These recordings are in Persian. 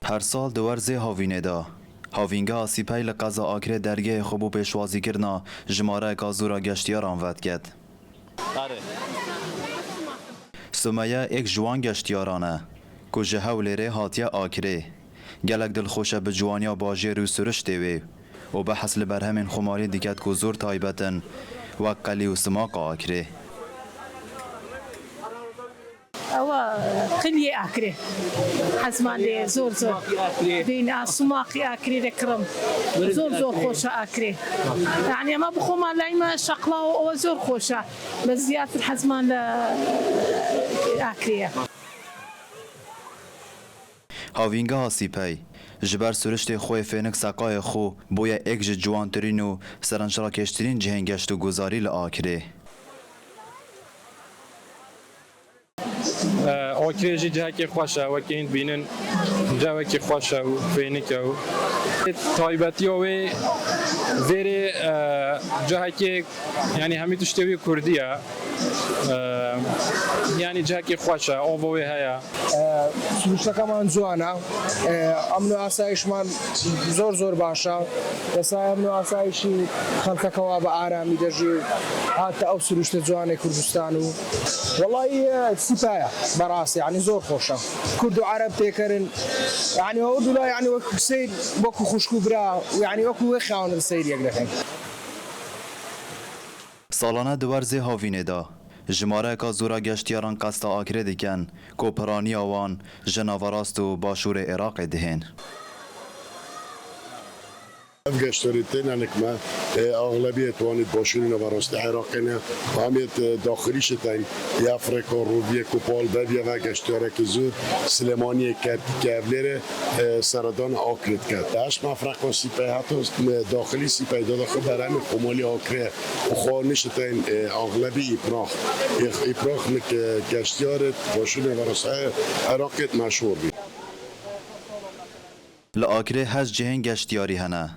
هر سال دورزی هاوینه دا هاوینگه آسیپای لقضا آکره درگه خوبو پیشوازی کرنا جماره کازورا گشتیاران ود کد. سمیه ایک جوان گشتیارانه که جهولیره هاتیه آکره گلک دلخوشه به جوانیا باجیر و سرش دیوی و به حسل برهمین خماری دیکت که زور تایبتن و قلی و سماق آکره. أو قلي أكره حزمان زور بين سماقي أكره ذكرم زور خوشة أكره يعني ما بخوما لايما شقلا وزور خوشة بس زيادة الحزمان أكره هاوینگه آسیپای جبر سرشت خوی فینک سقای خو بویا ایک جوانترین و سرانشرا کشترین جهنگشت و گذاری لآکره. آکریجی جه که خوشه و که این بینن جه که خوشه و فینکه و تایبتی هاوی زیر جه که یعنی همی تشتوی کردیه یعنی جه که خوشه آووی هیا سروشتەکە مان جوانە ئەمن و ئاسایشمان زۆر باشە دەسای ئەمن و ئاسایشی خەڵکەکەوا بە ئارامی دەژی هاتە ئەو سروشتە جوانەی کوردستان و وەڵی سیپایە بەڕاستی یعنی زۆر خۆشە کورد و عەرەب تێکەرن یعنی ئەو دوولا یعنی وەکو سەیر وەکو خوشک و برا یعنی وەکو وێ خاوەنە سەیریەک دەکەین. سالانه دورزی هاوینه دا جماره که زورا گشتیاران قصد آکره دیکن که پرانی آوان جناوراست و باشور عراق دهین. گشتاریتین انکما اغلبیت وانید باشور نوراست عراقیه همیت داخلیش تین افریقا روبیه کوپال ببیه و گشتیاره که زود سلیمانی کبلره سردان آکرد کرد. داشت افریقا سیپای حتی داخلی سیپای داخل برای خمالی آکره و خانش تین اغلبی ایپراخ گشتیاره باشور نوراست عراقیت مشهور بید. لآکره هز جهن گشتیاری هنه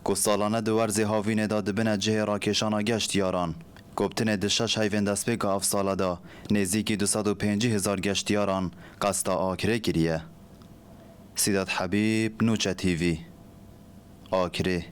که سالانه دورزی هاوینه دا دبنه جه راکشانا گشتیاران گبتن دشش هیوین دست به افساله دا نزدیکی 250,000 گشتیاران قصد آکره گریه. سیدات حبیب، نوچه تیوی، آکره.